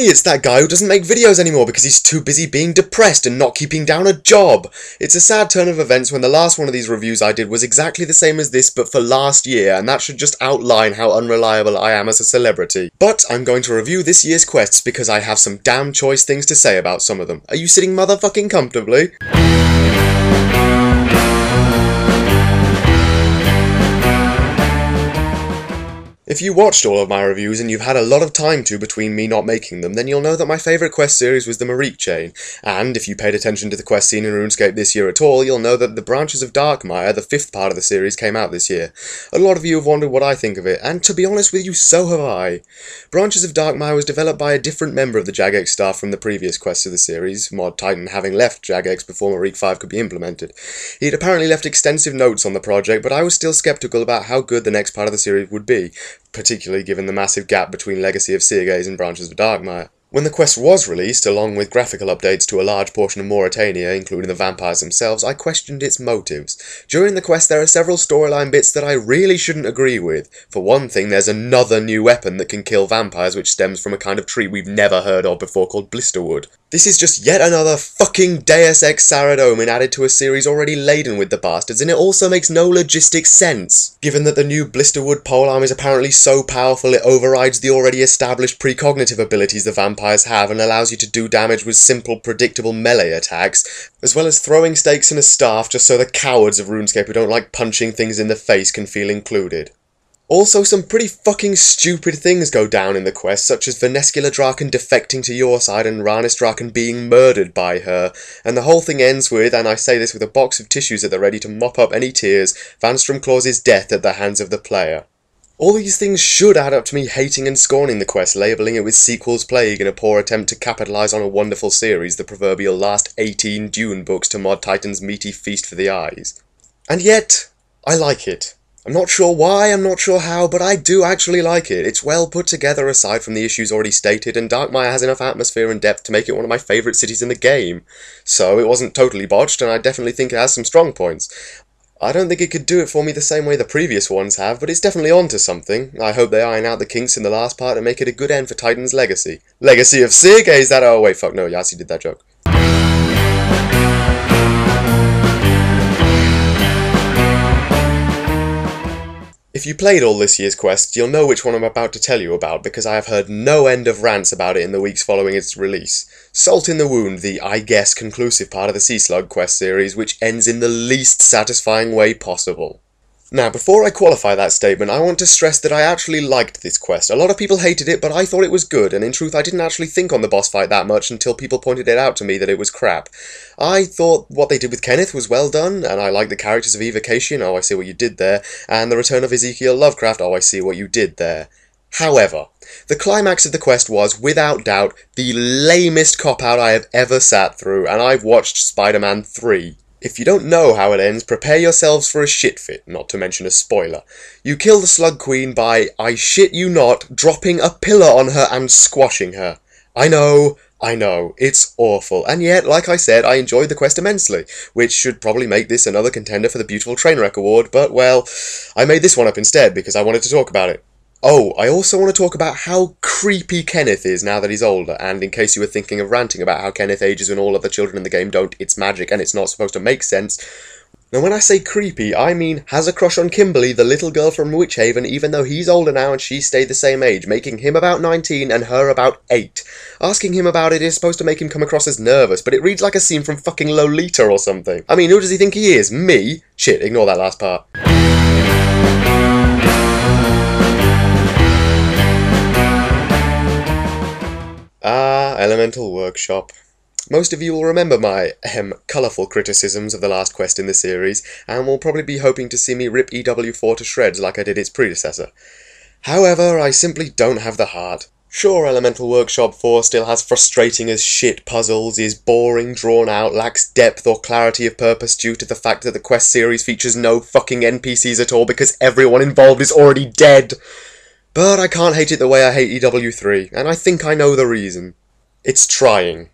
Hey, it's that guy who doesn't make videos anymore because he's too busy being depressed and not keeping down a job. It's a sad turn of events when the last one of these reviews I did was exactly the same as this but for last year, and that should just outline how unreliable I am as a celebrity. But I'm going to review this year's quests because I have some damn choice things to say about some of them. Are you sitting motherfucking comfortably? If you watched all of my reviews and you've had a lot of time to between me not making them, then you'll know that my favourite quest series was the Marique chain, and if you paid attention to the quest scene in RuneScape this year at all, you'll know that the Branches of Darkmire, the 5th part of the series, came out this year. A lot of you have wondered what I think of it, and to be honest with you, so have I. Branches of Darkmire was developed by a different member of the Jagex staff from the previous quests of the series, Mod Titan having left Jagex before Marique 5 could be implemented. He had apparently left extensive notes on the project, but I was still sceptical about how good the next part of the series would be, particularly given the massive gap between Legacy of Seergaze and Branches of Darkmire. When the quest was released, along with graphical updates to a large portion of Mauritania, including the vampires themselves, I questioned its motives. During the quest there are several storyline bits that I really shouldn't agree with. For one thing, there's another new weapon that can kill vampires which stems from a kind of tree we've never heard of before called Blisterwood. This is just yet another fucking Deus Ex Saradomin added to a series already laden with the bastards, and it also makes no logistic sense, given that the new Blisterwood polearm is apparently so powerful it overrides the already established precognitive abilities the vampires have and allows you to do damage with simple, predictable melee attacks, as well as throwing stakes and a staff just so the cowards of RuneScape who don't like punching things in the face can feel included. Also, some pretty fucking stupid things go down in the quest, such as Vaneskula Draken defecting to your side and Ranis Draken being murdered by her, and the whole thing ends with, and I say this with a box of tissues at the ready to mop up any tears, Vanstrom Claus's death at the hands of the player. All these things should add up to me hating and scorning the quest, labelling it with sequels plague in a poor attempt to capitalise on a wonderful series, the proverbial last 18 Dune books to Mod Titan's meaty feast for the eyes. And yet, I like it. I'm not sure why, I'm not sure how, but I do actually like it. It's well put together aside from the issues already stated, and Darkmire has enough atmosphere and depth to make it one of my favourite cities in the game. So it wasn't totally botched, and I definitely think it has some strong points. I don't think it could do it for me the same way the previous ones have, but it's definitely onto something. I hope they iron out the kinks in the last part and make it a good end for Titan's legacy. Legacy of Seergaze, that— oh wait, fuck no, Yassi did that joke. If you played all this year's quests, you'll know which one I'm about to tell you about, because I have heard no end of rants about it in the weeks following its release. Salt in the Wound, the, I guess, conclusive part of the Sea Slug quest series, which ends in the least satisfying way possible. Now, before I qualify that statement, I want to stress that I actually liked this quest. A lot of people hated it, but I thought it was good, and in truth I didn't actually think on the boss fight that much until people pointed it out to me that it was crap. I thought what they did with Kenneth was well done, and I liked the characters of Evocation, oh I see what you did there, and the return of Ezekiel Lovecraft, oh I see what you did there. However, the climax of the quest was, without doubt, the lamest cop-out I have ever sat through, and I've watched Spider-Man 3. If you don't know how it ends, prepare yourselves for a shit fit, not to mention a spoiler. You kill the Slug Queen by, I shit you not, dropping a pillar on her and squashing her. I know, it's awful, and yet, like I said, I enjoyed the quest immensely, which should probably make this another contender for the Beautiful Trainwreck Award, but, well, I made this one up instead because I wanted to talk about it. Oh, I also want to talk about how creepy Kenneth is now that he's older, and in case you were thinking of ranting about how Kenneth ages when all other children in the game don't, it's magic and it's not supposed to make sense. Now when I say creepy, I mean has a crush on Kimberly, the little girl from Witchhaven, even though he's older now and she stayed the same age, making him about 19 and her about 8. Asking him about it is supposed to make him come across as nervous, but it reads like a scene from fucking Lolita or something. I mean, who does he think he is? Me? Shit, ignore that last part. Elemental Workshop. Most of you will remember my, colourful criticisms of the last quest in the series, and will probably be hoping to see me rip EW4 to shreds like I did its predecessor. However, I simply don't have the heart. Sure, Elemental Workshop 4 still has frustrating as shit puzzles, is boring, drawn out, lacks depth or clarity of purpose due to the fact that the quest series features no fucking NPCs at all because everyone involved is already dead. But I can't hate it the way I hate EW3, and I think I know the reason. It's trying.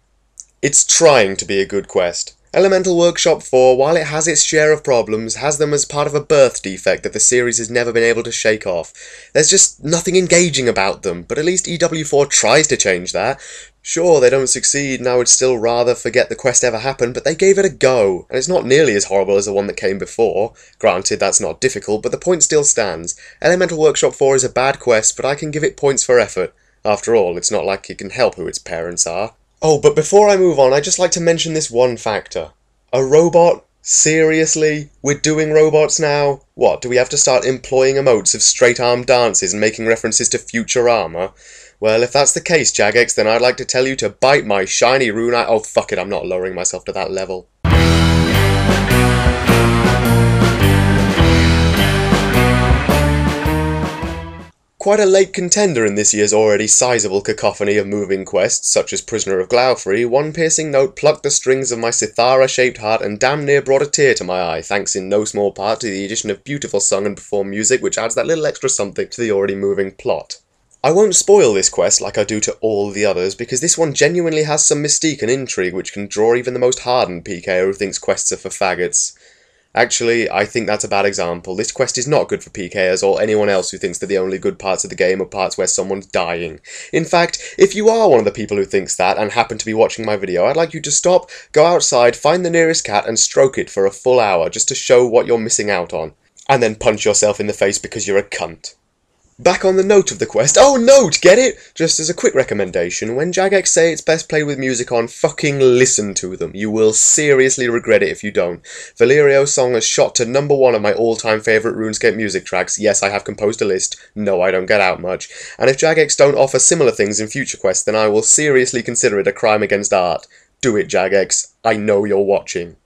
It's trying to be a good quest. Elemental Workshop 4, while it has its share of problems, has them as part of a birth defect that the series has never been able to shake off. There's just nothing engaging about them, but at least EW4 tries to change that. Sure, they don't succeed, and I would still rather forget the quest ever happened, but they gave it a go, and it's not nearly as horrible as the one that came before. Granted, that's not difficult, but the point still stands. Elemental Workshop 4 is a bad quest, but I can give it points for effort. After all, it's not like it can help who its parents are. Oh, but before I move on, I'd just like to mention this one factor. A robot? Seriously? We're doing robots now? What, do we have to start employing emotes of straight-arm dances and making references to future armour? Well, if that's the case, Jagex, then I'd like to tell you to bite my shiny rune eye. Oh, fuck it, I'm not lowering myself to that level. Quite a late contender in this year's already sizable cacophony of moving quests, such as Prisoner of Glaufrey, one piercing note plucked the strings of my Sithara-shaped heart and damn near brought a tear to my eye, thanks in no small part to the addition of beautiful sung and performed music which adds that little extra something to the already moving plot. I won't spoil this quest like I do to all the others, because this one genuinely has some mystique and intrigue which can draw even the most hardened PKer who thinks quests are for faggots. Actually, I think that's a bad example. This quest is not good for PKers or anyone else who thinks that the only good parts of the game are parts where someone's dying. In fact, if you are one of the people who thinks that and happen to be watching my video, I'd like you to stop, go outside, find the nearest cat and stroke it for a full hour just to show what you're missing out on. And then punch yourself in the face because you're a cunt. Back on the note of the quest. Oh, note! Get it? Just as a quick recommendation, when Jagex say it's best played with music on, fucking listen to them. You will seriously regret it if you don't. Valerio's song has shot to #1 of my all-time favourite RuneScape music tracks. Yes, I have composed a list. No, I don't get out much. And if Jagex don't offer similar things in future quests, then I will seriously consider it a crime against art. Do it, Jagex. I know you're watching.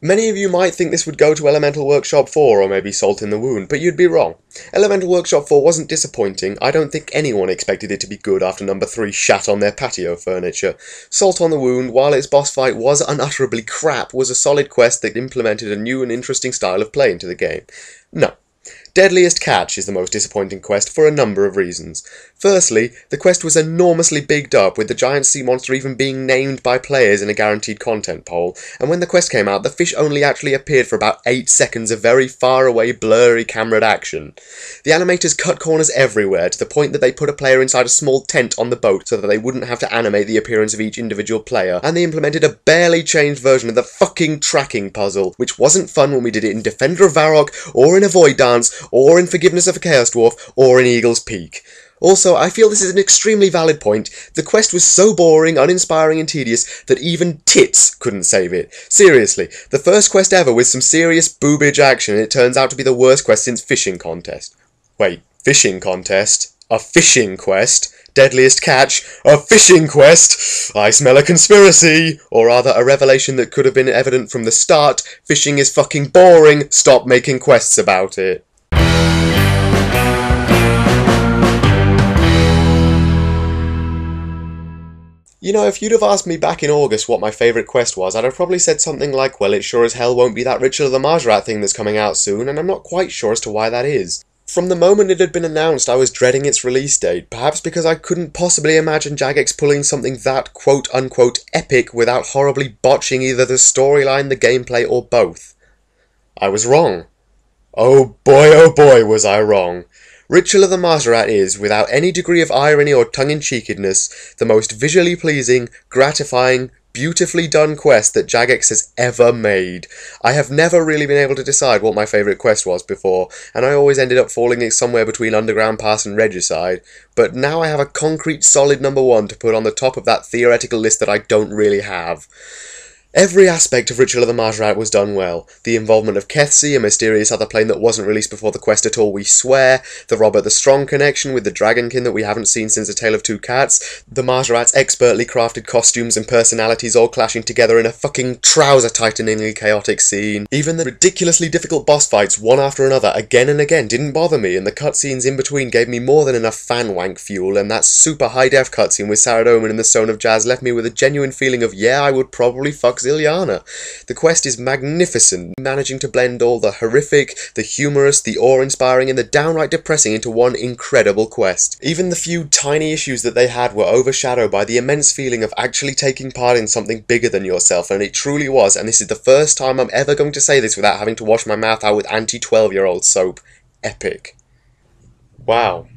Many of you might think this would go to Elemental Workshop 4 or maybe Salt in the Wound, but you'd be wrong. Elemental Workshop 4 wasn't disappointing. I don't think anyone expected it to be good after number 3 shat on their patio furniture. Salt on the Wound, while its boss fight was unutterably crap, was a solid quest that implemented a new and interesting style of play into the game. No. Deadliest Catch is the most disappointing quest for a number of reasons. Firstly, the quest was enormously bigged up, with the giant sea monster even being named by players in a guaranteed content poll, and when the quest came out, the fish only actually appeared for about 8 seconds of very far away, blurry cameraed action. The animators cut corners everywhere, to the point that they put a player inside a small tent on the boat so that they wouldn't have to animate the appearance of each individual player, and they implemented a barely changed version of the fucking tracking puzzle, which wasn't fun when we did it in Defender of Varrock, or in Avoid Dance, or in Forgiveness of a Chaos Dwarf, or in Eagle's Peak. Also, I feel this is an extremely valid point. The quest was so boring, uninspiring and tedious that even tits couldn't save it. Seriously, the first quest ever with some serious boobage action, and it turns out to be the worst quest since Fishing Contest. Wait, Fishing Contest? A fishing quest? Deadliest Catch? A fishing quest? I smell a conspiracy! Or rather, a revelation that could have been evident from the start. Fishing is fucking boring, stop making quests about it. You know, if you'd have asked me back in August what my favourite quest was, I'd have probably said something like, well, it sure as hell won't be that Ritual of the Marjarat thing that's coming out soon, and I'm not quite sure as to why that is. From the moment it had been announced, I was dreading its release date, perhaps because I couldn't possibly imagine Jagex pulling something that quote-unquote epic without horribly botching either the storyline, the gameplay, or both. I was wrong. Oh boy, was I wrong. Ritual of the Marjarat is, without any degree of irony or tongue-in-cheekedness, the most visually pleasing, gratifying, beautifully done quest that Jagex has ever made. I have never really been able to decide what my favourite quest was before, and I always ended up falling somewhere between Underground Pass and Regicide, but now I have a concrete solid #1 to put on the top of that theoretical list that I don't really have. Every aspect of Ritual of the Marjarat was done well. The involvement of Kethsey, a mysterious other plane that wasn't released before the quest at all, we swear. The Robert the Strong connection with the Dragonkin that we haven't seen since A Tale of Two Cats. The Marjarat's expertly crafted costumes and personalities all clashing together in a fucking trouser-tighteningly chaotic scene. Even the ridiculously difficult boss fights, one after another, again and again, didn't bother me, and the cutscenes in between gave me more than enough fan-wank fuel, and that super high-def cutscene with Saradomin in the Stone of Jazz left me with a genuine feeling of, yeah, I would probably fuck Xiliana. The quest is magnificent, managing to blend all the horrific, the humorous, the awe-inspiring, and the downright depressing into one incredible quest. Even the few tiny issues that they had were overshadowed by the immense feeling of actually taking part in something bigger than yourself, and it truly was, and this is the first time I'm ever going to say this without having to wash my mouth out with anti-12-year-old soap. Epic. Wow.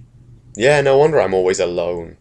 Yeah, no wonder I'm always alone.